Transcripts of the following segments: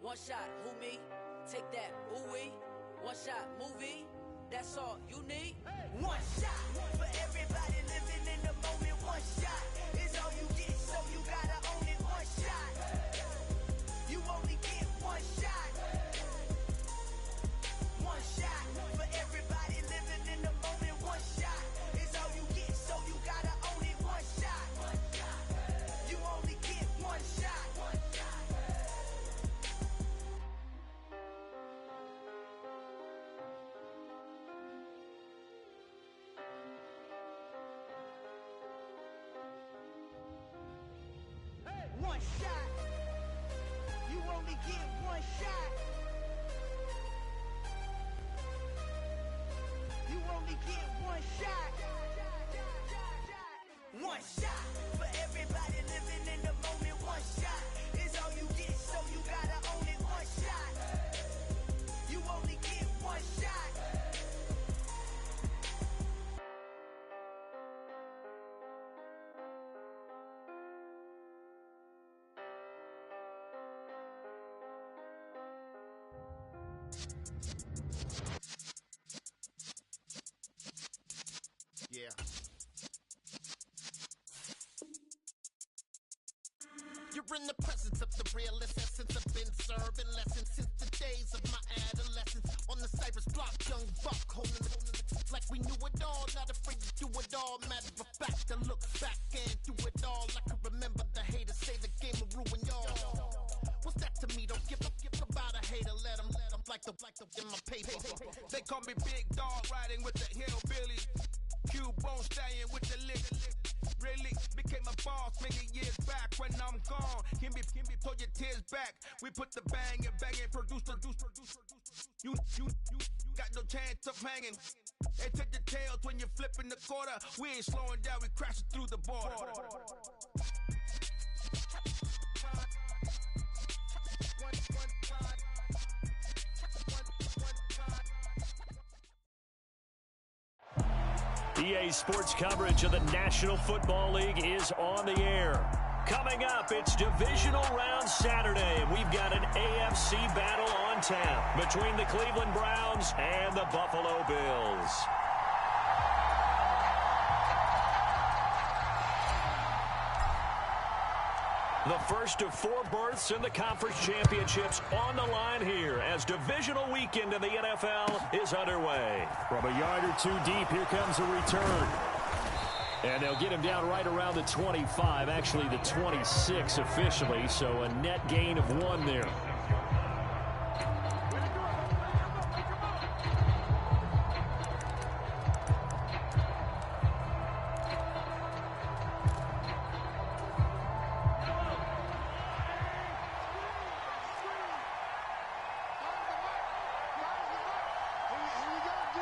One shot, who me? Take that, ooh-wee. One shot, movie. That's all you need. One shot for everybody living in the moment. One shot is all you get, so you gotta own it. One shot. You only get one shot. One shot for everybody living in the moment. One shot is all you get, so you gotta own it. One shot. You only get one shot. One shot. You only get one shot. You only get one shot. One shot for everybody living in the moment. One shot is all you get, so you gotta own it. One shot. You only get one shot. Yeah. You're in the presence of the realest essence. I've been serving lessons since the days of my adolescence. On the Cypress block, young buck holding it like we knew it all. Not afraid to do it all. Matter of fact, I look back and do it all. I can remember the haters say the game will ruin y'all. What's that to me? Don't give about a hater. Let them like the in my paper. They call me Big Dog, riding with the hillbilly. Cubone staying with the lick. Really became a boss many years back. When I'm gone, can be pull your tears back. We put the bang and produce. You got no chance of hanging. They take the tails when you're flipping the quarter. We ain't slowing down, we crashing through the border. EA Sports coverage of the National Football League is on the air. Coming up, it's Divisional Round Saturday, and we've got an AFC battle on tap between the Cleveland Browns and the Buffalo Bills. The first of 4 berths in the conference championships on the line here as divisional weekend in the NFL is underway. From a yard or two deep, here comes a return. And they'll get him down right around the 25, actually the 26 officially, so a net gain of 1 there.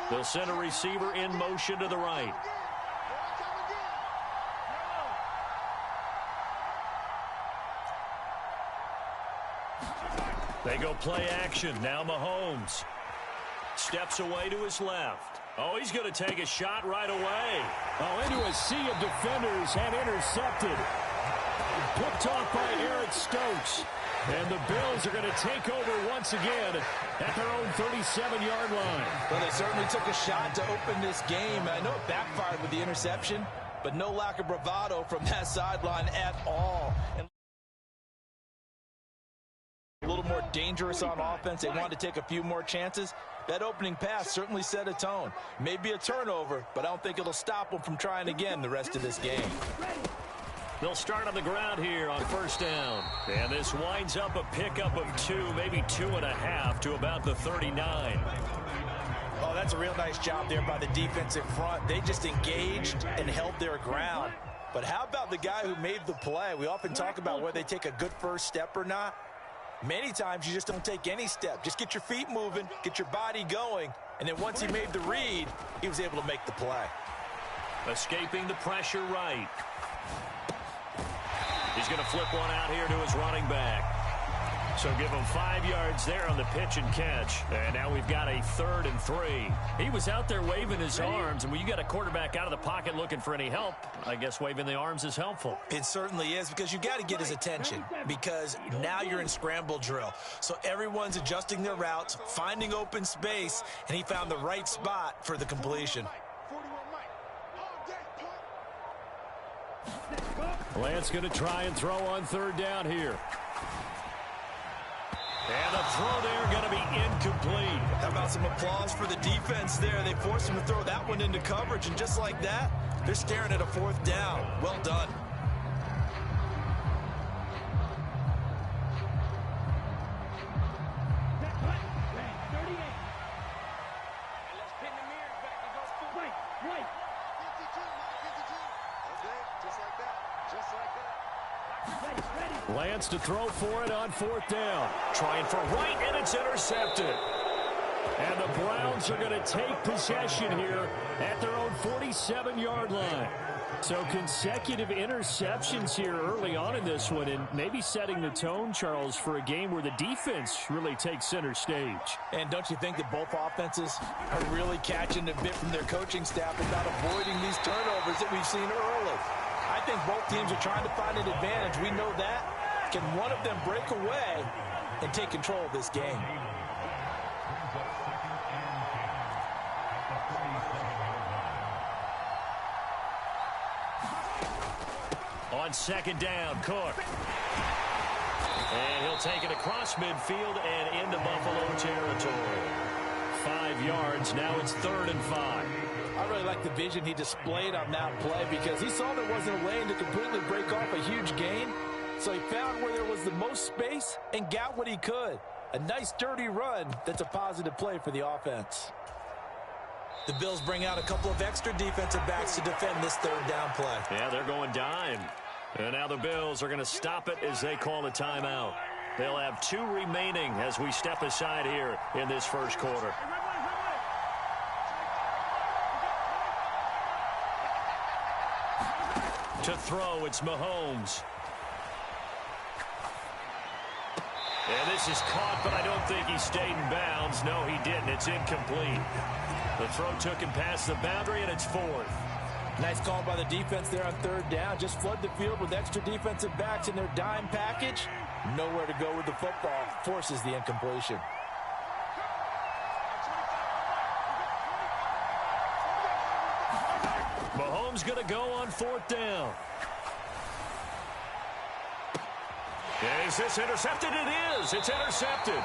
They'll send a receiver in motion to the right. They go play action. Now Mahomes steps away to his left. Oh, he's going to take a shot right away. Oh, into a sea of defenders and intercepted. Picked off by Eric Stokes. And the Bills are going to take over once again at their own 37-yard line. Well, they certainly took a shot to open this game. I know it backfired with the interception, but no lack of bravado from that sideline at all. And a little more dangerous on offense. They wanted to take a few more chances. That opening pass certainly set a tone. Maybe a turnover, but I don't think it'll stop them from trying again the rest of this game. They'll start on the ground here on first down. And this winds up a pickup of 2, maybe 2.5 to about the 39. Oh, that's a real nice job there by the defensive front. They just engaged and held their ground. But how about the guy who made the play? We often talk about whether they take a good first step or not. Many times you just don't take any step. Just get your feet moving, get your body going, and then once he made the read, he was able to make the play. Escaping the pressure right. He's going to flip one out here to his running back. So give him 5 yards there on the pitch and catch. And now we've got a 3rd and 3. He was out there waving his arms, and when you got a quarterback out of the pocket looking for any help, I guess waving the arms is helpful. It certainly is, because you got to get his attention, because now you're in scramble drill. So everyone's adjusting their routes, finding open space, and he found the right spot for the completion. Lance going to try and throw on 3rd down here. And the throw there going to be incomplete. How about some applause for the defense there? They forced him to throw that one into coverage, and just like that, they're staring at a 4th down. Well done. Lance to throw for it on 4th down. Trying for right, and it's intercepted. And the Browns are going to take possession here at their own 47-yard line. So consecutive interceptions here early on in this one, and maybe setting the tone, Charles, for a game where the defense really takes center stage. And don't you think that both offenses are really catching a bit from their coaching staff about avoiding these turnovers that we've seen early? I think both teams are trying to find an advantage. We know that. Can one of them break away and take control of this game? On 2nd down, Cook. And he'll take it across midfield and into Buffalo territory. 5 yards, now it's 3rd and 5. I really like the vision he displayed on that play, because he saw there wasn't a lane to completely break off a huge gain. So he found where there was the most space and got what he could. A nice, dirty run that's a positive play for the offense. The Bills bring out a couple of extra defensive backs to defend this 3rd down play. Yeah, they're going dime. And now the Bills are going to stop it as they call a timeout. They'll have 2 remaining as we step aside here in this first quarter. To throw, it's Mahomes. And this is caught, but I don't think he stayed in bounds. No, he didn't. It's incomplete. The throw took him past the boundary, and it's 4th. Nice call by the defense there on 3rd down. Just flood the field with extra defensive backs in their dime package. Nowhere to go with the football. Forces the incompletion. Mahomes going to go on 4th down. Is this intercepted? It is. It's intercepted.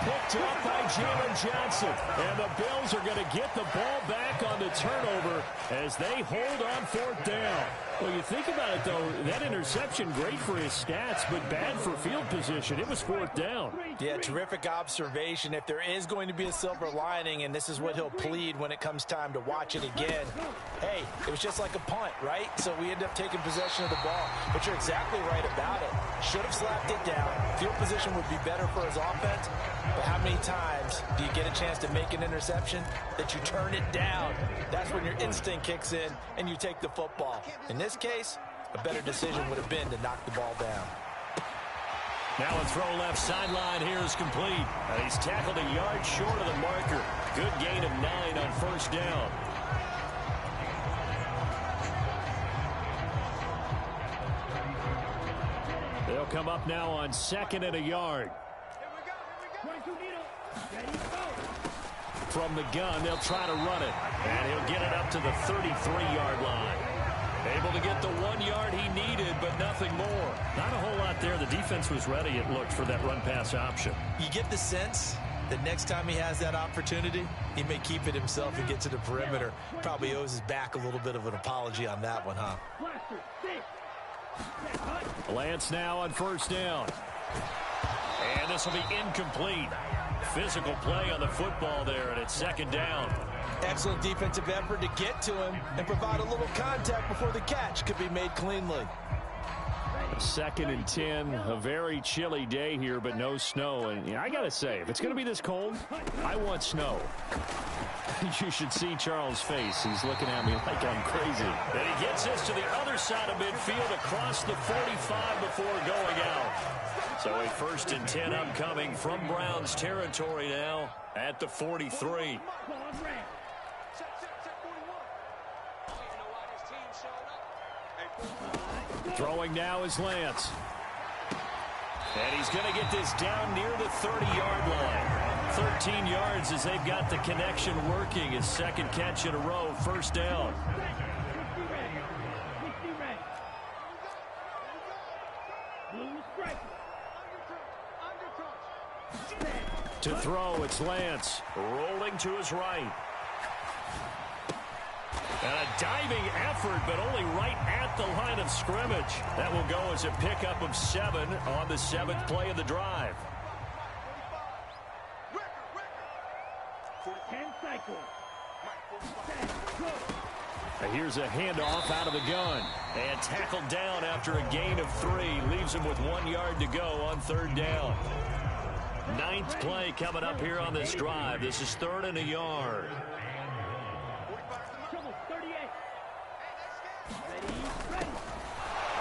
Picked up by Jalen Johnson. And the Bills are going to get the ball back on the turnover as they hold on 4th down. Well, you think about it, though, that interception, great for his stats, but bad for field position. It was 4th down. Yeah, terrific observation. If there is going to be a silver lining, and this is what he'll plead when it comes time to watch it again, hey, it was just like a punt, right? So we end up taking possession of the ball. But you're exactly right about it. Should have slapped it down. Field position would be better for his offense. But how many times do you get a chance to make an interception that you turn it down? That's when your instinct kicks in and you take the football. In this case, a better decision would have been to knock the ball down. Now a throw left sideline here is complete. And he's tackled a yard short of the marker. Good gain of 9 on 1st down. They'll come up now on 2nd and a yard. From the gun, they'll try to run it. And he'll get it up to the 33-yard line. Able to get the 1 yard he needed, but nothing more. Not a whole lot there. The defense was ready, it looked, for that run-pass option. You get the sense that next time he has that opportunity, he may keep it himself and get to the perimeter. Probably owes his back a little bit of an apology on that one, huh? Lance now on 1st down. And this will be incomplete. Physical play on the football there, and it's 2nd down. Excellent defensive effort to get to him and provide a little contact before the catch could be made cleanly. 2nd and 10, a very chilly day here, but no snow. And I got to say, if it's going to be this cold, I want snow. You should see Charles' face. He's looking at me like I'm crazy. And he gets this to the other side of midfield across the 45 before going out. So a 1st and 10 upcoming from Browns territory now at the 43. Throwing now is Lance. And he's going to get this down near the 30-yard line. 13 yards as they've got the connection working. His 2nd catch in a row, 1st down. To throw, it's Lance. Rolling to his right. And a diving effort, but only right at the line of scrimmage. That will go as a pickup of 7 on the 7th play of the drive. 10 cycles. And here's a handoff out of the gun. And tackled down after a gain of 3. Leaves him with 1 yard to go on 3rd down. 9th play coming up here on this drive. This is 3rd and a yard.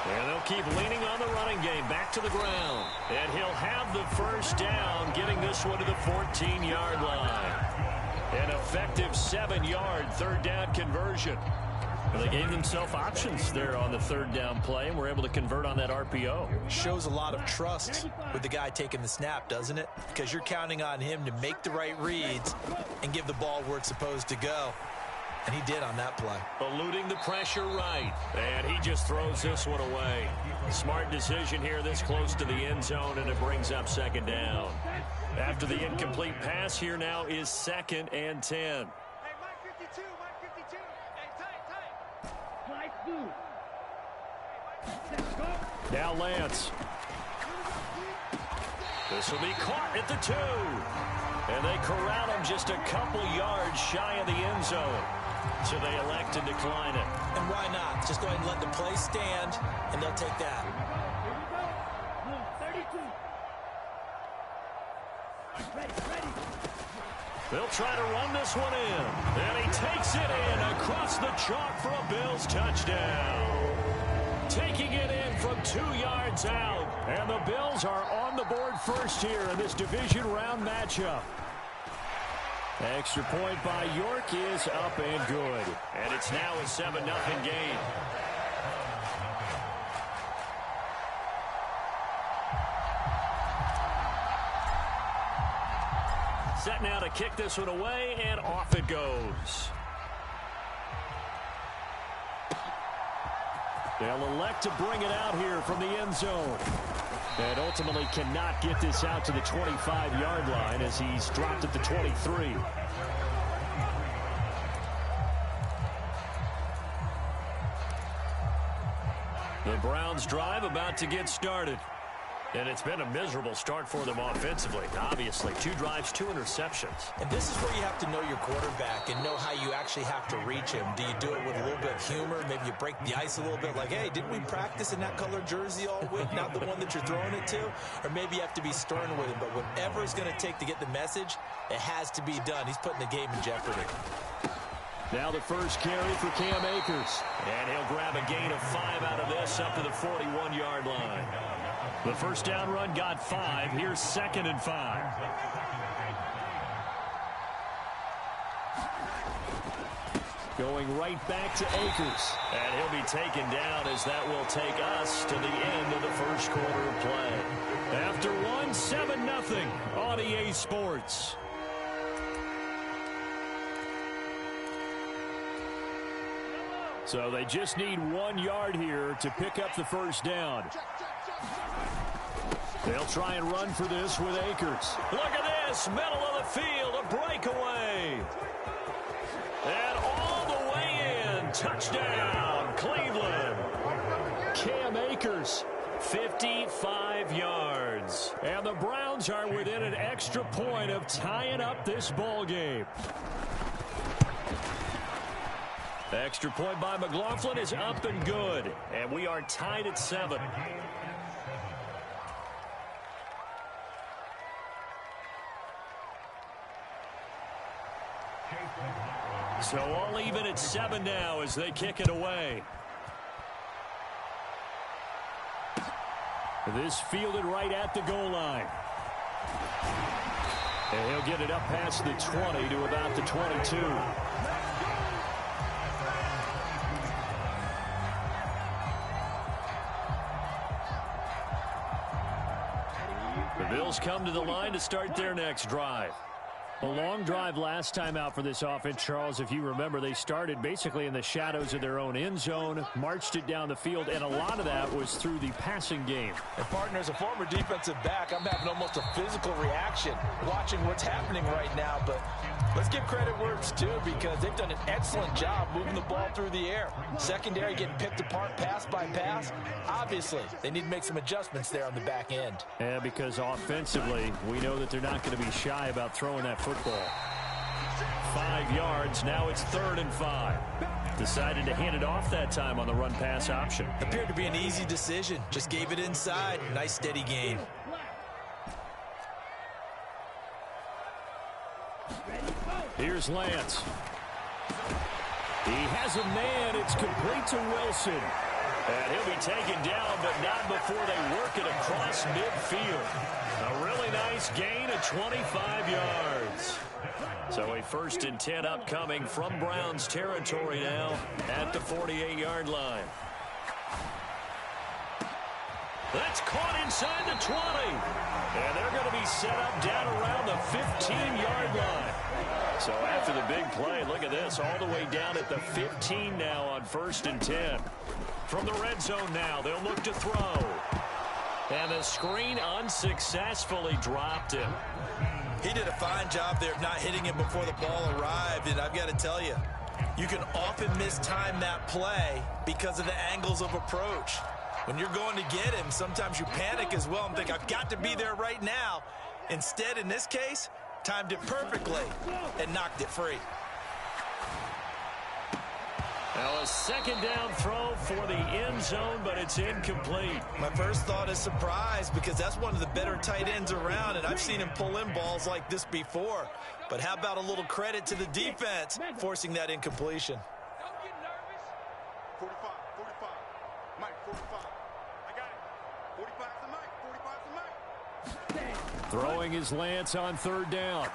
And they'll keep leaning on the running game. Back to the ground. And he'll have the 1st down, getting this one to the 14-yard line. An effective 7-yard 3rd down conversion. Well, they gave themselves options there on the 3rd down play, and were able to convert on that RPO. Shows a lot of trust with the guy taking the snap, doesn't it? Because you're counting on him to make the right reads and give the ball where it's supposed to go. And he did on that play. Eluding the pressure right. And he just throws this one away. Smart decision here this close to the end zone, and it brings up 2nd down. After the incomplete pass, here now is 2nd and 10. Hey, Mike 52, Mike 52. Hey, tight. Now Lance. This will be caught at the 2. And they corral him just a couple yards shy of the end zone. So they elect to decline it. And why not? Just go ahead and let the play stand, and they'll take that. Here we go. 32. Ready. They'll try to run this one in. And he takes it in across the chalk for a Bills touchdown. Taking it in from 2 yards out. And the Bills are on the board first here in this division round matchup. Extra point by York is up and good. And it's now a 7-0 game. Set now to kick this one away, and off it goes. They'll elect to bring it out here from the end zone. And ultimately cannot get this out to the 25-yard line as he's dropped at the 23. The Browns drive about to get started. And it's been a miserable start for them offensively. Obviously, 2 drives, 2 interceptions. And this is where you have to know your quarterback and know how you actually have to reach him. Do you do it with a little bit of humor? Maybe you break the ice a little bit like, hey, didn't we practice in that color jersey all week? Not the one that you're throwing it to? Or maybe you have to be stern with him. But whatever it's going to take to get the message, it has to be done. He's putting the game in jeopardy. Now the first carry for Cam Akers. And he'll grab a gain of 5 out of this up to the 41-yard line. The first down run got 5. Here's 2nd and 5. Going right back to Akers. And he'll be taken down as that will take us to the end of the first quarter of play. After one, 7-0 on EA Sports. So they just need 1 yard here to pick up the first down. They'll try and run for this with Akers. Look at this, middle of the field, a breakaway. And all the way in, touchdown, Cleveland. Cam Akers, 55 yards. And the Browns are within an extra point of tying up this ball game. Extra point by McLaughlin is up and good. And we are tied at 7. So all even at 7 now as they kick it away. This fielded right at the goal line. And he'll get it up past the 20 to about the 22. The Bills come to the line to start their next drive. A long drive last time out for this offense, Charles. If you remember, they started basically in the shadows of their own end zone, marched it down the field, and a lot of that was through the passing game. And, partner, as a former defensive back, I'm having almost a physical reaction watching what's happening right now. But let's give credit where it's due because they've done an excellent job moving the ball through the air. Secondary getting picked apart pass by pass. Obviously, they need to make some adjustments there on the back end. Yeah, because offensively, we know that they're not going to be shy about throwing that football. 5 yards. Now it's 3rd and 5. Decided to hand it off that time on the run-pass option. Appeared to be an easy decision. Just gave it inside. Nice steady gain. Here's Lance. He has a man. It's complete to Wilson. And he'll be taken down, but not before they work it across midfield. A really nice gain of 25 yards. So a 1st and 10 upcoming from Browns territory now at the 48-yard line. That's caught inside the 20. And they're going to be set up down around the 15-yard line. So after the big play, look at this, all the way down at the 15 now on 1st and 10. From the red zone now, they'll look to throw. And the screen unsuccessfully dropped him. He did a fine job there of not hitting him before the ball arrived. And I've got to tell you, you can often mistime that play because of the angles of approach. When you're going to get him, sometimes you panic as well and think, I've got to be there right now. Instead, in this case, timed it perfectly and knocked it free. Now a 2nd down throw for the end zone, but it's incomplete. My first thought is surprise because that's one of the better tight ends around, and I've seen him pull in balls like this before. But how about a little credit to the defense forcing that incompletion? Don't get nervous. 45, 45. Mike, 45. I got it. 45 to Mike. 45 to Mike. Throwing his Lance on 3rd down.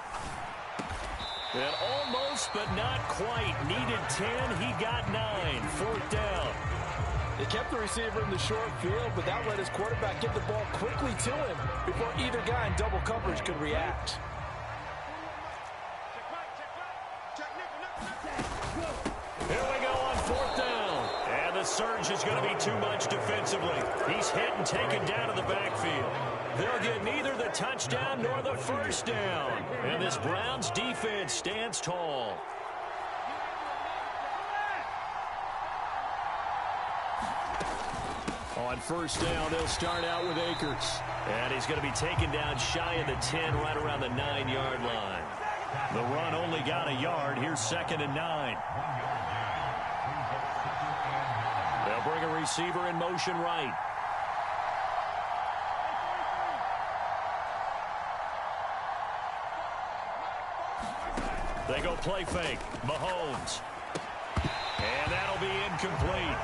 And almost, but not quite. Needed 10. He got 9. 4th down. They kept the receiver in the short field, but that let his quarterback get the ball quickly to him before either guy in double coverage could react. Here we go on 4th down. And the surge is going to be too much defensively. He's hit and taken down to the backfield. They'll get neither the touchdown nor the 1st down. And this Browns defense stands tall. On 1st down, they'll start out with Akers. And he's going to be taken down shy of the 10, right around the 9-yard line. The run only got a yard. Here's 2nd and 9. They'll bring a receiver in motion right. They go play fake. Mahomes. And that'll be incomplete.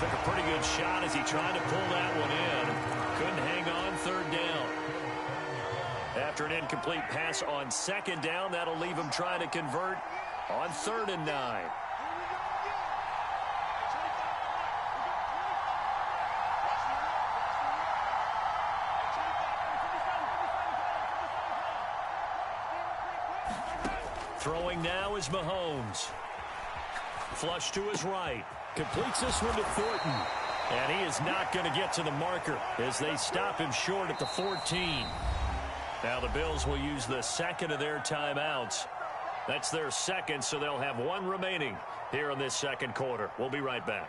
Took a pretty good shot as he tried to pull that one in. Couldn't hang on 3rd down. After an incomplete pass on 2nd down, that'll leave him trying to convert on 3rd and 9. Throwing now is Mahomes. Flush to his right. Completes this one to Thornton. And he is not going to get to the marker as they stop him short at the 14. Now the Bills will use the 2nd of their timeouts. That's their 2nd, so they'll have 1 remaining here in this 2nd quarter. We'll be right back.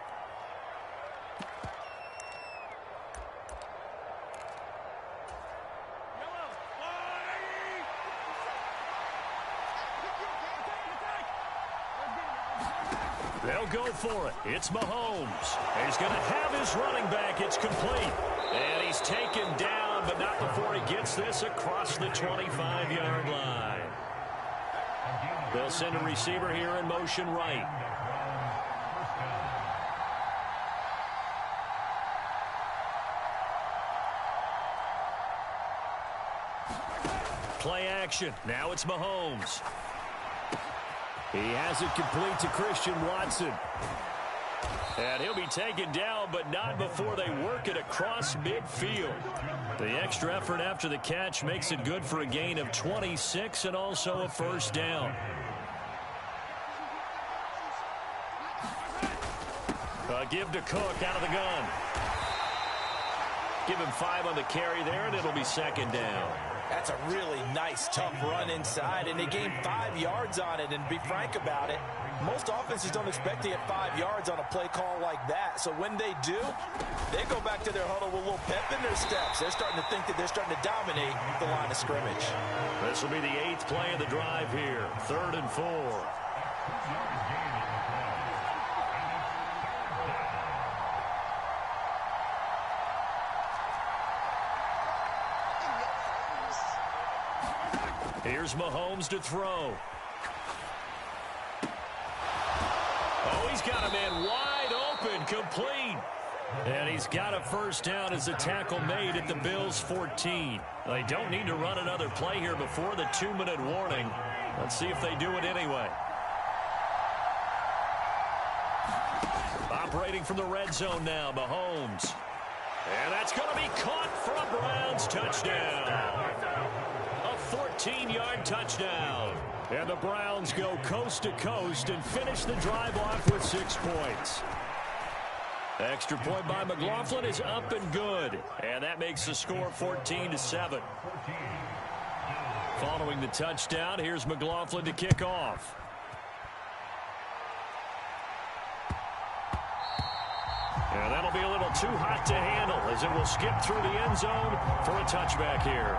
They'll go for it. It's Mahomes. He's going to have his running back. It's complete. And he's taken down, but not before he gets this across the 25-yard line. They'll send a receiver here in motion right. Play action. Now it's Mahomes. He has it complete to Christian Watson. And he'll be taken down, but not before they work it across midfield. The extra effort after the catch makes it good for a gain of 26 and also a first down. Give to Cook out of the gun. Give him 5 on the carry there, and it'll be second down. That's a really nice, tough run inside, and they gained 5 yards on it. And to be frank about it, most offenses don't expect to get 5 yards on a play call like that. So when they do, they go back to their huddle with a little pep in their steps. They're starting to think that they're starting to dominate the line of scrimmage. This will be the 8th play of the drive here. 3rd and 4. Here's Mahomes to throw. Oh, he's got a man wide open, complete. And he's got a first down as a tackle made at the Bills' 14. They don't need to run another play here before the 2-minute warning. Let's see if they do it anyway. Operating from the red zone now, Mahomes. And that's going to be caught for a Browns touchdown. 14-yard touchdown. And the Browns go coast to coast and finish the drive off with 6 points. Extra point by McLaughlin is up and good. And that makes the score 14-7. Following the touchdown, here's McLaughlin to kick off. And that'll be a little too hot to handle as it will skip through the end zone for a touchback here.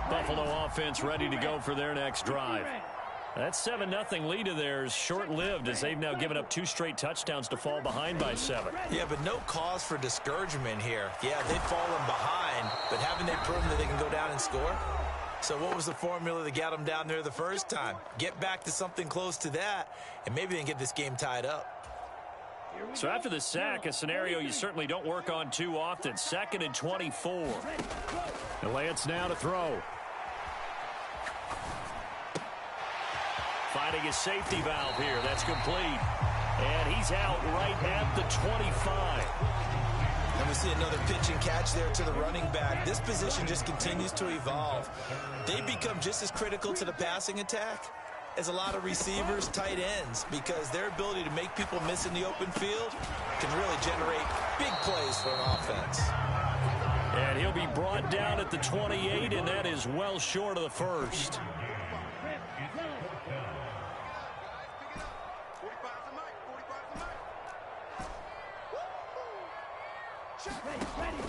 Buffalo offense ready to go for their next drive. That 7-0 lead of theirs short-lived as they've now given up 2 straight touchdowns to fall behind by 7. Yeah, but no cause for discouragement here. Yeah, they've fallen behind, but haven't they proven that they can go down and score? So what was the formula that got them down there the first time? Get back to something close to that, and maybe they can get this game tied up. So after the sack, a scenario you certainly don't work on too often. 2nd and 24. And Lance now to throw. Finding his safety valve here. That's complete. And he's out right at the 25. And we see another pitch and catch there to the running back. This position just continues to evolve. They become just as critical to the passing attack as a lot of receivers, tight ends, because their ability to make people miss in the open field can really generate big plays for an offense. And he'll be brought down at the 28, and that is well short of the first.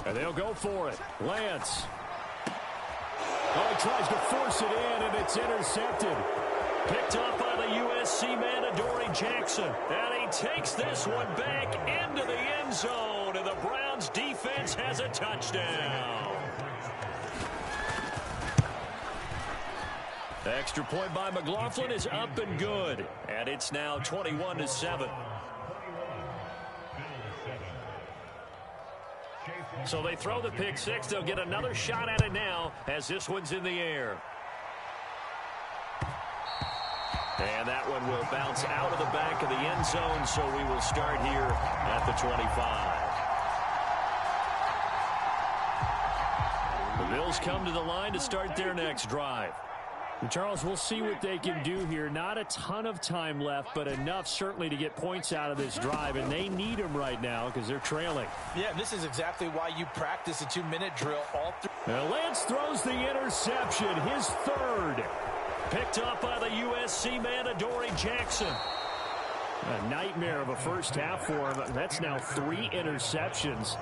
And they'll go for it. Lance. Oh, he tries to force it in, and it's intercepted. Picked up by the USC man, Adoree Jackson. And he takes this one back into the end zone, and the Browns defense has a touchdown. The extra point by McLaughlin is up and good. And it's now 21-7. So they throw the pick six. They'll get another shot at it now as this one's in the air. And that one will bounce out of the back of the end zone, so we will start here at the 25. The Bills come to the line to start their next drive. And Charles, we'll see what they can do here. Not a ton of time left, but enough certainly to get points out of this drive, and they need them right now because they're trailing. Yeah, this is exactly why you practice a 2-minute drill all through. Now Lance throws the interception, his third. Picked up by the USC man, Adoree Jackson. A nightmare of a first half for him. That's now 3 interceptions.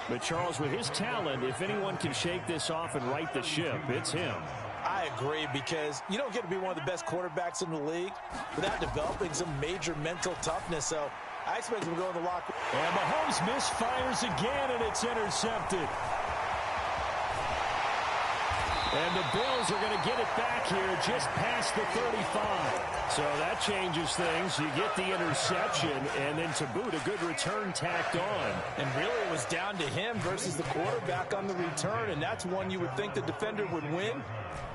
But Charles, with his talent, if anyone can shake this off and right the ship, it's him. I agree, because you don't get to be one of the best quarterbacks in the league without developing some major mental toughness. So I expect him to go in the locker. And Mahomes misfires again, and it's intercepted. And the Bills are going to get it back here just past the 35. So that changes things. You get the interception, and then to boot, a good return tacked on. And really it was down to him versus the quarterback on the return, and that's one you would think the defender would win.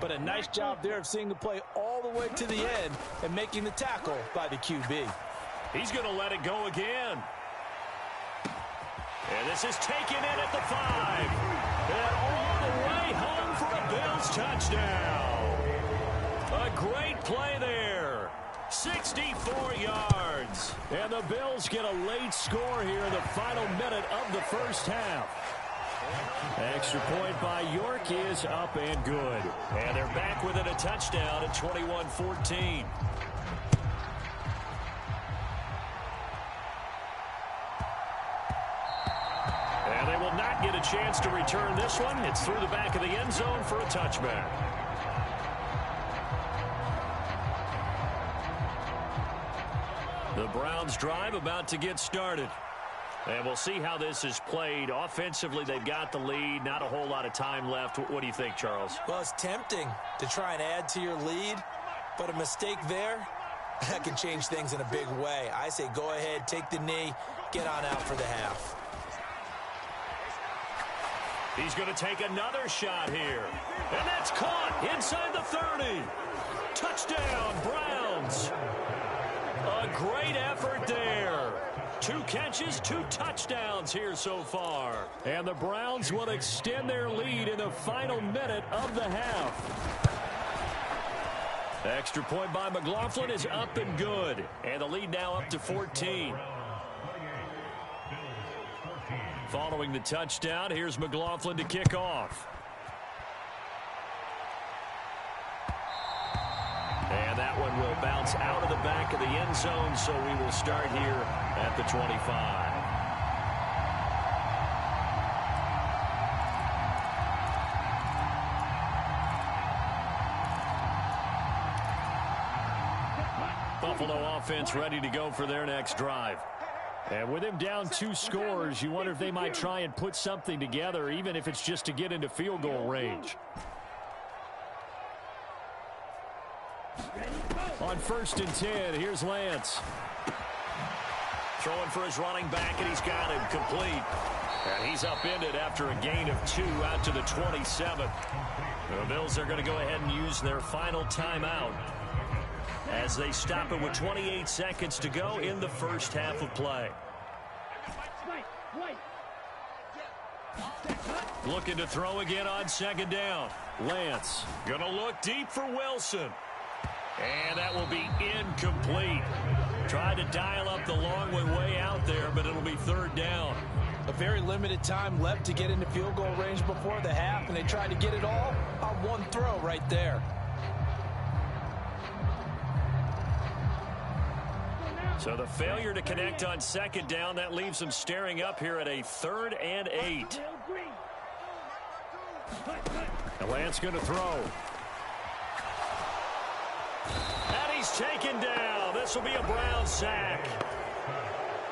But a nice job there of seeing the play all the way to the end and making the tackle by the QB. He's going to let it go again. And this is taken in at the 5. And all the way home for a Bills touchdown. A great play there. 64 yards. And the Bills get a late score here in the final minute of the first half. Extra point by York is up and good. And they're back within a touchdown at 21-14. And they will not get a chance to return this one. It's through the back of the end zone for a touchback. The Browns drive about to get started. And we'll see how this is played. Offensively, they've got the lead. Not a whole lot of time left. What do you think, Charles? Well, it's tempting to try and add to your lead, but a mistake there, that can change things in a big way. I say go ahead, take the knee, get on out for the half. He's going to take another shot here. And that's caught inside the 30. Touchdown, Browns. A great effort there. 2 catches, 2 touchdowns here so far. And the Browns will extend their lead in the final minute of the half. Extra point by McLaughlin is up and good. And the lead now up to 14. Following the touchdown, here's McLaughlin to kick off. And that one will bounce out of the back of the end zone, so we will start here at the 25. Buffalo offense ready to go for their next drive. And with him down 2 scores, you wonder if they might try and put something together, even if it's just to get into field goal range. On 1st and 10, here's Lance. Throwing for his running back, and he's got him complete. And he's upended after a gain of 2 out to the 27. The Bills are going to go ahead and use their final timeout as they stop it with 28 seconds to go in the first half of play. Looking to throw again on 2nd down. Lance going to look deep for Wilson. And that will be incomplete. Tried to dial up the long one way out there, but it'll be 3rd down. A very limited time left to get into field goal range before the half, and they tried to get it all on 1 throw right there. So the failure to connect on 2nd down, that leaves them staring up here at a 3rd and 8. And Lance going to throw. And he's taken down. This will be a Brown sack.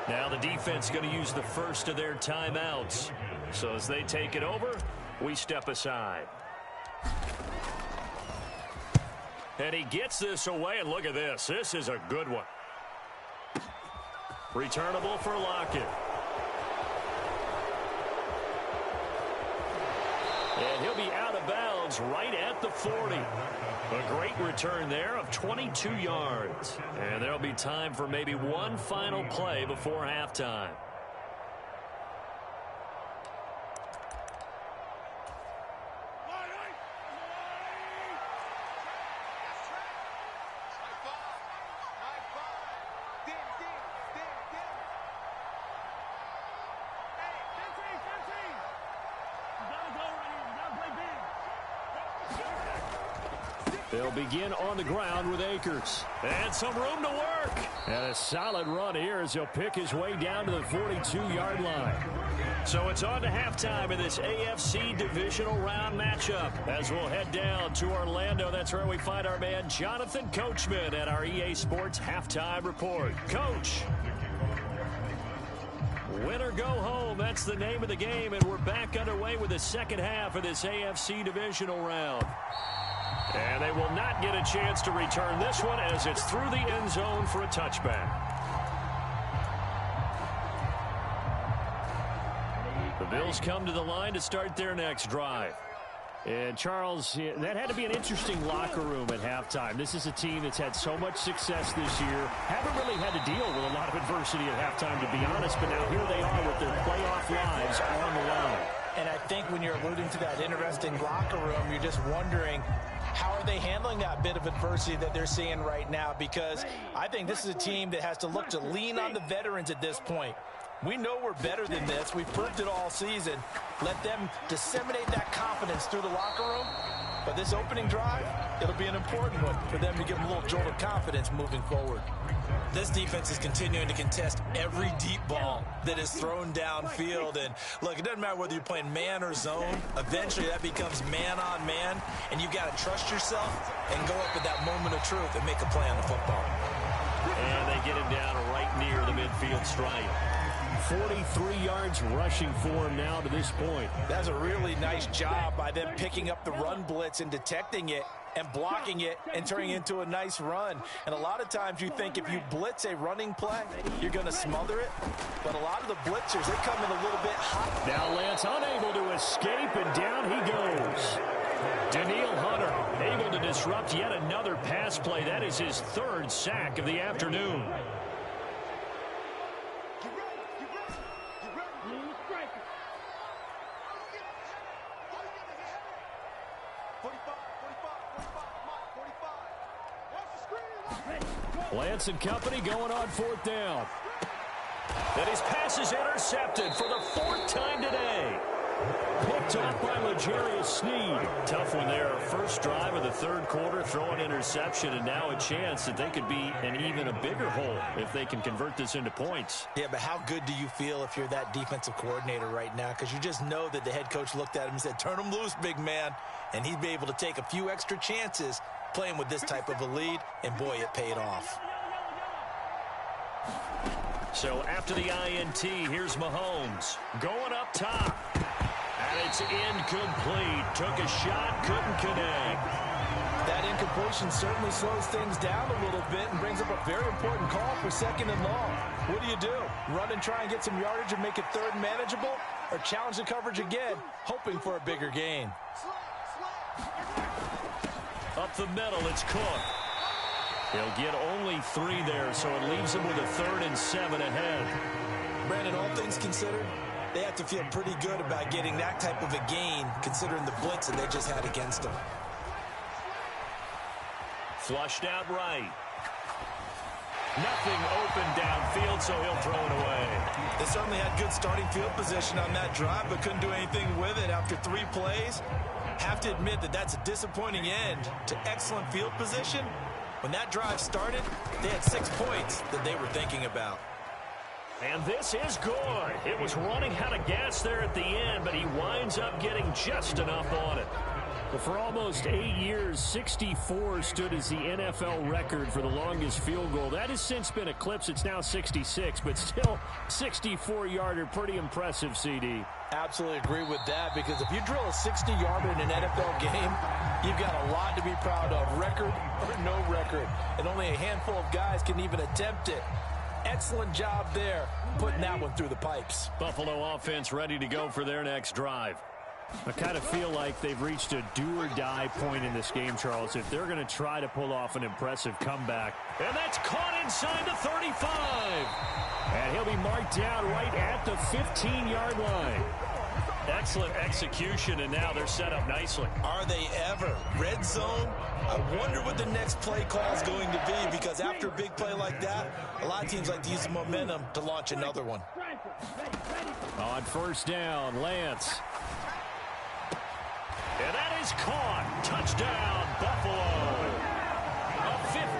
Now the defense going to use the first of their timeouts. So as they take it over, we step aside. And he gets this away, and look at this. This is a good one. Returnable for Lockett. And he'll be out of bounds right at the 40. A great return there of 22 yards. And there'll be time for maybe one final play before halftime. They'll begin on the ground with Akers. And some room to work. And a solid run here as he'll pick his way down to the 42-yard line. So it's on to halftime in this AFC divisional round matchup. As we'll head down to Orlando, that's where we find our man Jonathan Coachman at our EA Sports Halftime Report. Coach. Win or go home, that's the name of the game, and we're back underway with the second half of this AFC divisional round. And they will not get a chance to return this one as it's through the end zone for a touchback. The Bills come to the line to start their next drive. And, Charles, that had to be an interesting locker room at halftime. This is a team that's had so much success this year. Haven't really had to deal with a lot of adversity at halftime, to be honest. But now here they are with their playoff lives on the line. And I think when you're alluding to that interesting locker room, you're just wondering, how are they handling that bit of adversity that they're seeing right now? Because I think this is a team that has to look to lean on the veterans at this point. We know we're better than this. We've proved it all season. Let them disseminate that confidence through the locker room. But this opening drive, it'll be an important one for them to give them a little jolt of confidence moving forward. This defense is continuing to contest every deep ball that is thrown downfield. And, look, it doesn't matter whether you're playing man or zone. Eventually, that becomes man-on-man, and you've got to trust yourself and go up at that moment of truth and make a play on the football. And they get him down right near the midfield stripe. 43 yards rushing for him now to this point. That's a really nice job by them picking up the run blitz and detecting it and blocking it and turning it into a nice run. And a lot of times you think if you blitz a running play, you're going to smother it. But a lot of the blitzers, they come in a little bit hot. Now Lance unable to escape, and down he goes. Daniil Hunter able to disrupt yet another pass play. That is his third sack of the afternoon. Lance and company going on fourth down. And his pass is intercepted for the fourth time today. Picked off by L'Jarius Sneed. Tough one there. First drive of the third quarter, throw an interception, and now a chance that they could be in even a bigger hole if they can convert this into points. Yeah, but how good do you feel if you're that defensive coordinator right now? Because you just know that the head coach looked at him and said, turn him loose, big man. And he'd be able to take a few extra chances playing with this type of a lead, and boy, it paid off. So after the INT, here's Mahomes going up top. And it's incomplete. Took a shot, couldn't connect. That incompletion certainly slows things down a little bit and brings up a very important call for second and long. What do? Run and try and get some yardage and make it third manageable? Or challenge the coverage again, hoping for a bigger gain? Up the middle, it's Cook. He'll get only 3 there, so it leaves him with a 3rd and 7 ahead. Brandon, all things considered, they have to feel pretty good about getting that type of a gain, considering the blitz that they just had against them. Flushed out right. Nothing open downfield, so he'll throw it away. They certainly had good starting field position on that drive, but couldn't do anything with it after 3 plays. Have to admit that that's a disappointing end to excellent field position. When that drive started, they had 6 points that they were thinking about. And this is good. It was running out of gas there at the end, but he winds up getting just enough on it. Well, for almost 8 years, 64 stood as the NFL record for the longest field goal. That has since been eclipsed. It's now 66, but still 64-yarder. Pretty impressive, CD. Absolutely agree with that, because if you drill a 60-yarder in an NFL game, you've got a lot to be proud of, record or no record. And only a handful of guys can even attempt it. Excellent job there, putting that one through the pipes. Buffalo offense ready to go for their next drive. I kind of feel like they've reached a do-or-die point in this game, Charles, if they're going to try to pull off an impressive comeback. And that's caught inside the 35. And he'll be marked down right at the 15-yard line. Excellent execution, and now they're set up nicely. Are they ever? Red zone? I wonder what the next play call is going to be, because after a big play like that, a lot of teams like to use the momentum to launch another one. On first down, Lance. And that is caught. Touchdown, Buffalo.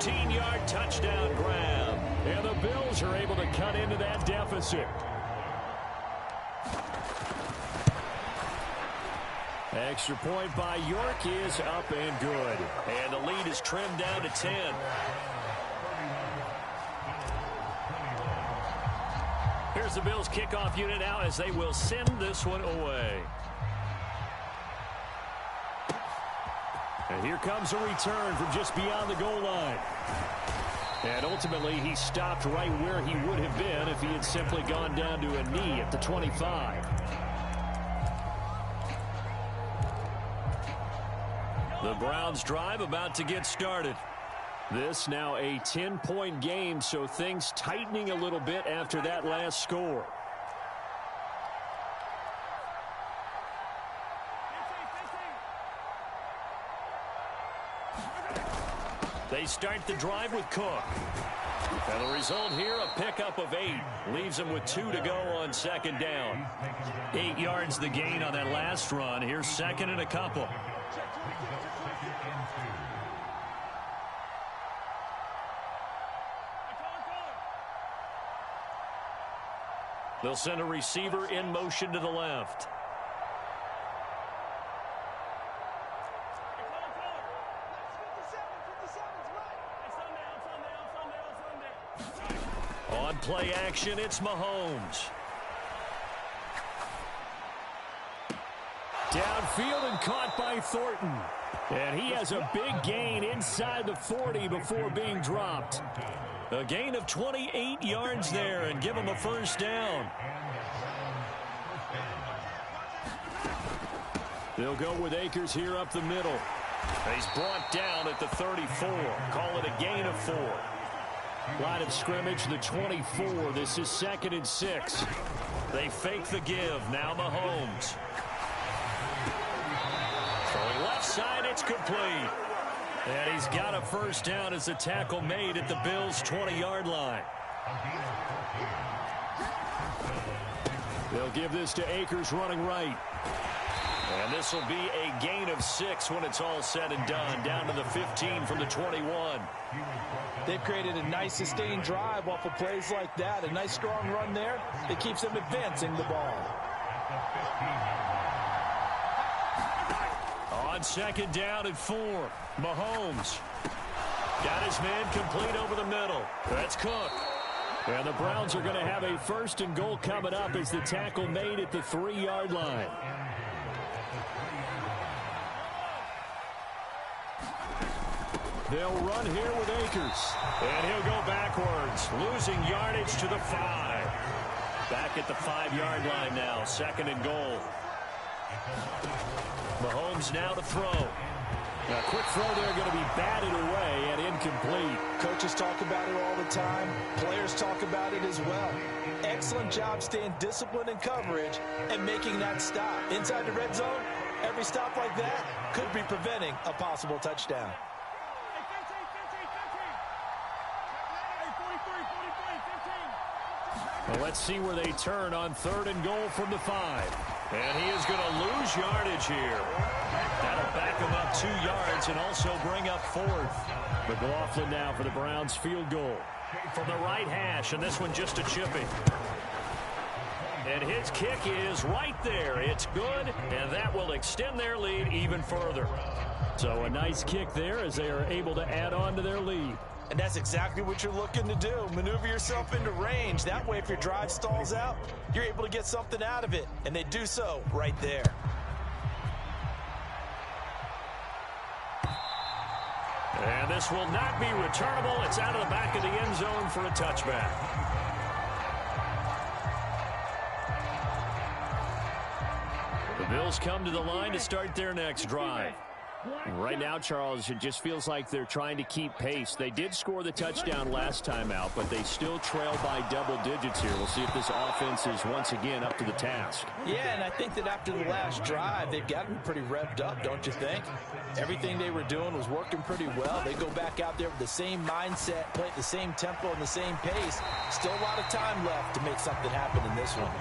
15-yard touchdown grab. And the Bills are able to cut into that deficit. Extra point by York is up and good. And the lead is trimmed down to 10. Here's the Bills kickoff unit now as they will send this one away. And here comes a return from just beyond the goal line. And ultimately, he stopped right where he would have been if he had simply gone down to a knee at the 25. The Browns drive about to get started. This now a 10-point game, so things tightening a little bit after that last score. They start the drive with Cook. And the result here, a pickup of 8. Leaves them with 2 to go on second down. 8 yards the gain on that last run. Here's second and a couple. They'll send a receiver in motion to the left. On play action, it's Mahomes. Downfield and caught by Thornton. And he has a big gain inside the 40 before being dropped. A gain of 28 yards there and give him a first down. They'll go with Akers here up the middle. He's brought down at the 34. Call it a gain of 4. Line of scrimmage, the 24. This is 2nd and 6. They fake the give. Now Mahomes. Throwing left side, it's complete. And he's got a first down as the tackle made at the Bills' 20-yard line. They'll give this to Akers running right. And this will be a gain of 6 when it's all said and done. Down to the 15 from the 21. They've created a nice sustained drive off of plays like that. A nice strong run there. It keeps them advancing the ball. On second down and 4. Mahomes got his man complete over the middle. That's Cook. And the Browns are going to have a first and goal coming up as the tackle made at the 3-yard line. They'll run here with Akers. And he'll go backwards, losing yardage to the 5. Back at the 5-yard line now, 2nd and goal. Mahomes now to throw. A quick throw there going to be batted away and incomplete. Coaches talk about it all the time. Players talk about it as well. Excellent job staying disciplined in coverage and making that stop. Inside the red zone, every stop like that could be preventing a possible touchdown. Well, let's see where they turn on 3rd and goal from the 5. And he is going to lose yardage here. That'll back him up 2 yards and also bring up 4th. McLaughlin now for the Browns field goal. From the right hash, and this one just a chipping. And his kick is right there. It's good, and that will extend their lead even further. So a nice kick there as they are able to add on to their lead. And that's exactly what you're looking to do. Maneuver yourself into range. That way, if your drive stalls out, you're able to get something out of it. And they do so right there. And this will not be returnable. It's out of the back of the end zone for a touchback. The Bills come to the line to start their next drive. Right now, Charles, it just feels like they're trying to keep pace. They did score the touchdown last time out, but they still trail by double digits here. We'll see if this offense is once again up to the task. Yeah, and I think that after the last drive, they've gotten pretty revved up, don't you think? Everything they were doing was working pretty well. They go back out there with the same mindset, play at the same tempo and the same pace. Still a lot of time left to make something happen in this one.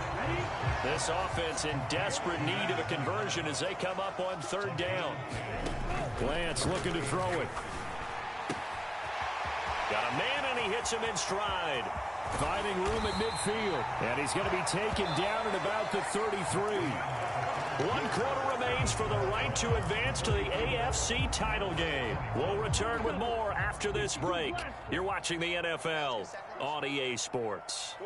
This offense in desperate need of a conversion as they come up on 3rd down. Lance looking to throw it. Got a man, and he hits him in stride. Finding room at midfield. And he's going to be taken down at about the 33. 1 quarter remains for the right to advance to the AFC title game. We'll return with more after this break. You're watching the NFL on EA Sports.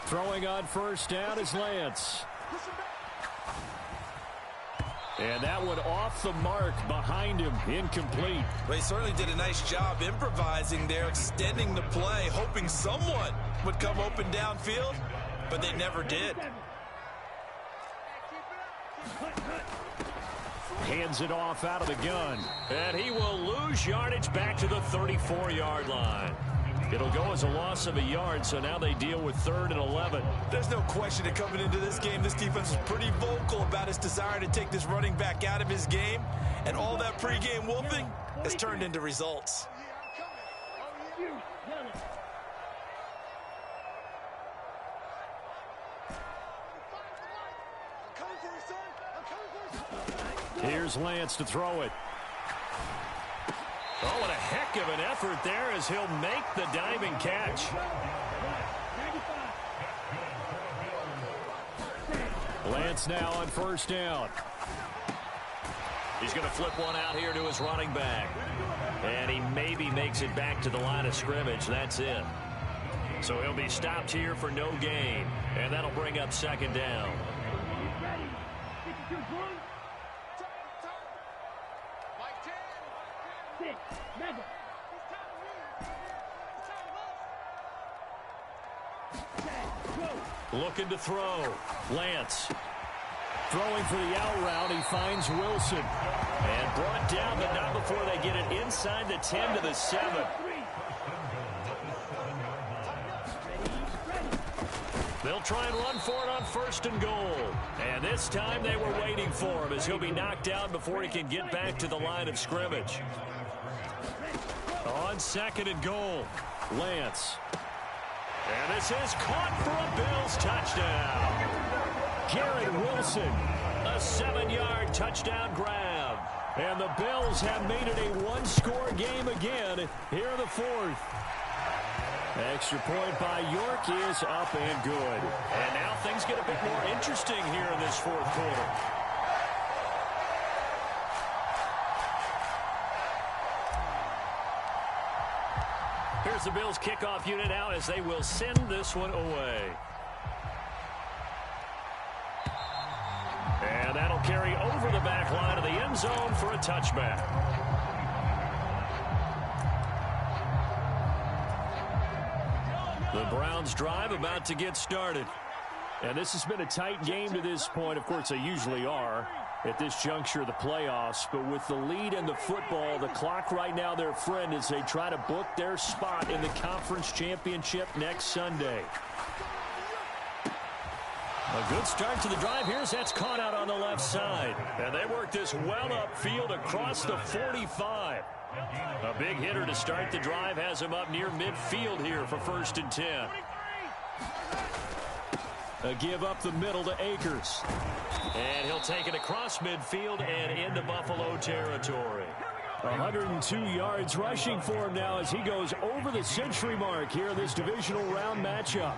Throwing on first down is Lance. And that one off the mark behind him, incomplete. Well, he certainly did a nice job improvising there, extending the play, hoping someone would come open downfield, but they never did. Hands it off out of the gun. And he will lose yardage back to the 34-yard line. It'll go as a loss of a yard, so now they deal with 3rd and 11. There's no question that coming into this game, this defense was pretty vocal about its desire to take this running back out of his game, and all that pregame wolfing has turned into results. Here's Lance to throw it. Oh, what a heck of an effort there as he'll make the diving catch. Lance now on first down. He's going to flip one out here to his running back. And he maybe makes it back to the line of scrimmage. That's it. So he'll be stopped here for no gain. And that'll bring up 2nd down. Looking to throw. Lance. Throwing for the out route, he finds Wilson. And brought down, but not before they get it inside the 10 to the 7. They'll try and run for it on 1st and goal. And this time they were waiting for him as he'll be knocked down before he can get back to the line of scrimmage. On 2nd and goal, Lance. And this is caught for a Bills touchdown. Garrett Wilson. A 7-yard touchdown grab. And the Bills have made it a 1-score game again here in the 4th. Extra point by York is up and good. And now things get a bit more interesting here in this 4th quarter. Here's the Bills kickoff unit out as they will send this one away. And that'll carry over the back line of the end zone for a touchback. The Browns drive about to get started. And this has been a tight game to this point. Of course, they usually are at this juncture of the playoffs. But with the lead in the football, the clock right now their friend as they try to book their spot in the conference championship next Sunday. A good start to the drive here as that's caught out on the left side. And they work this well upfield across the 45. A big hitter to start the drive has him up near midfield here for 1st and 10. A give up the middle to Akers. And he'll take it across midfield and into Buffalo territory. 102 yards rushing for him now as he goes over the century mark here in this divisional round matchup.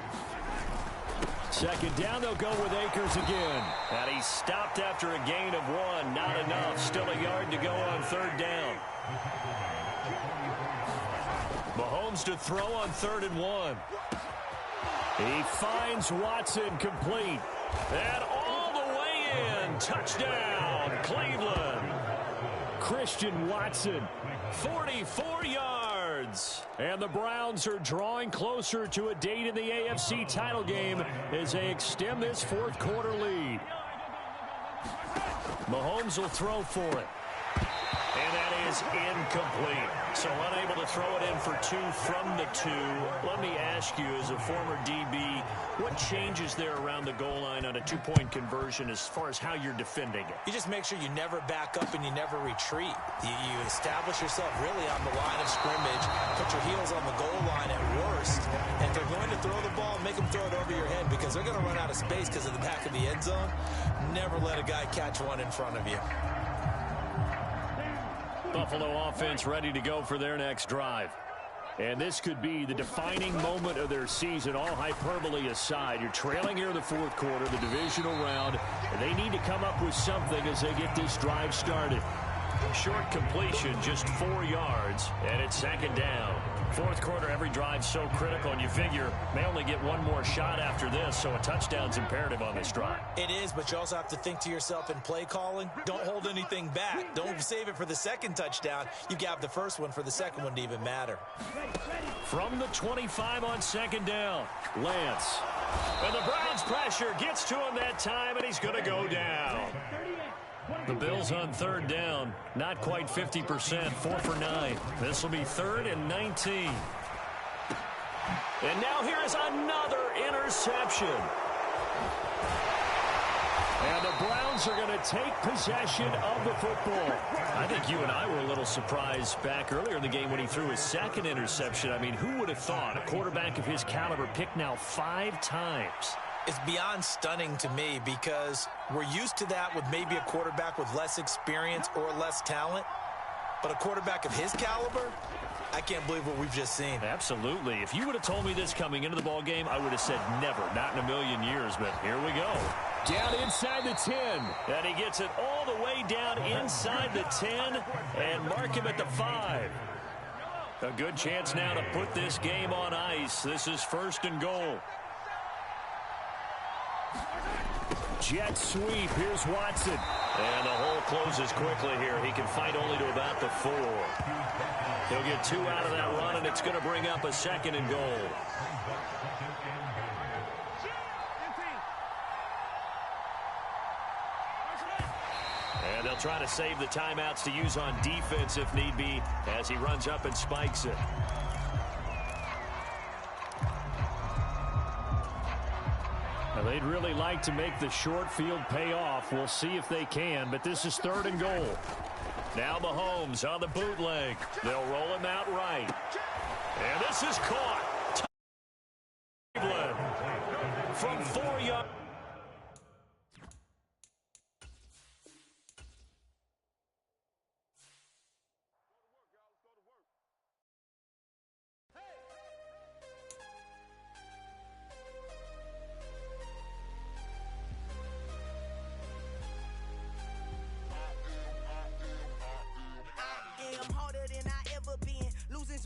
2nd down, they'll go with Akers again. And he stopped after a gain of 1. Not enough. Still a yard to go on 3rd down. Mahomes to throw on 3rd and 1. He finds Watson complete. And all the way in. Touchdown, Cleveland. Christian Watson. 44 yards. And the Browns are drawing closer to a date in the AFC title game as they extend this 4th quarter lead. Mahomes will throw for it. And that is incomplete. So unable to throw it in for 2 from the 2. Let me ask you, as a former DB, what changes there around the goal line on a 2-point conversion as far as how you're defending it? You just make sure you never back up and you never retreat. You establish yourself really on the line of scrimmage, put your heels on the goal line at worst, and if they're going to throw the ball, make them throw it over your head because they're going to run out of space because of the back of the end zone. Never let a guy catch one in front of you. Buffalo offense ready to go for their next drive. And this could be the defining moment of their season, all hyperbole aside. You're trailing here in the fourth quarter, the divisional round, and they need to come up with something as they get this drive started. Short completion, just 4 yards, and it's second down. Fourth quarter, every drive so critical, and you figure may only get one more shot after this, so a touchdown's imperative on this drive. It is, but you also have to think to yourself in play calling, don't hold anything back. Don't save it for the second touchdown. You got the first one for the second one to even matter. From the 25 on second down, Lance. And the Browns pressure gets to him that time, and he's going to go down. The Bills on third down, not quite 50%, 4 for 9. This will be 3rd and 19. And now here is another interception. And the Browns are going to take possession of the football. I think you and I were a little surprised back earlier in the game when he threw his second interception. I mean, who would have thought a quarterback of his caliber picked now 5 times? It's beyond stunning to me because we're used to that with maybe a quarterback with less experience or less talent. But a quarterback of his caliber, I can't believe what we've just seen. Absolutely. If you would have told me this coming into the ball game, I would have said never, not in a million years. But here we go. Down inside the 10. And he gets it all the way down inside the 10 and mark him at the 5. A good chance now to put this game on ice. This is 1st and goal. Jet sweep. Here's Watson. And the hole closes quickly here. He can fight only to about the 4. He'll get 2 out of that run, and it's going to bring up a 2nd and goal. And they'll try to save the timeouts to use on defense if need be as he runs up and spikes it. They'd really like to make the short field pay off. We'll see if they can, but this is 3rd and goal. Now Mahomes on the bootleg. They'll roll him out right. And this is caught. From 4 yards.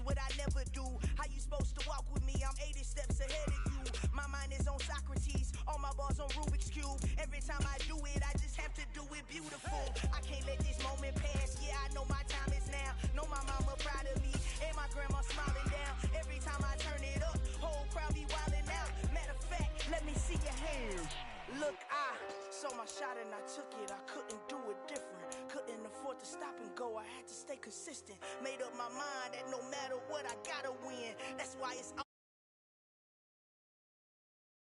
What I never do. How you supposed to walk with me? I'm 80 steps ahead of you. My mind is on Socrates, all my balls on Rubik's Cube. Every time I do it, I just have to do it beautiful. I can't let this moment pass. Yeah, I know my time is now. Know my mama proud of me, and my grandma smiling down. Every time I turn it up, whole crowd be wilding out. Matter of fact, let me see your hands. Look, I saw my shot and I took it. I couldn't do it different. Couldn't afford to stop and go. I had to stay consistent. Made up my mind that no matter what, I gotta win. That's why it's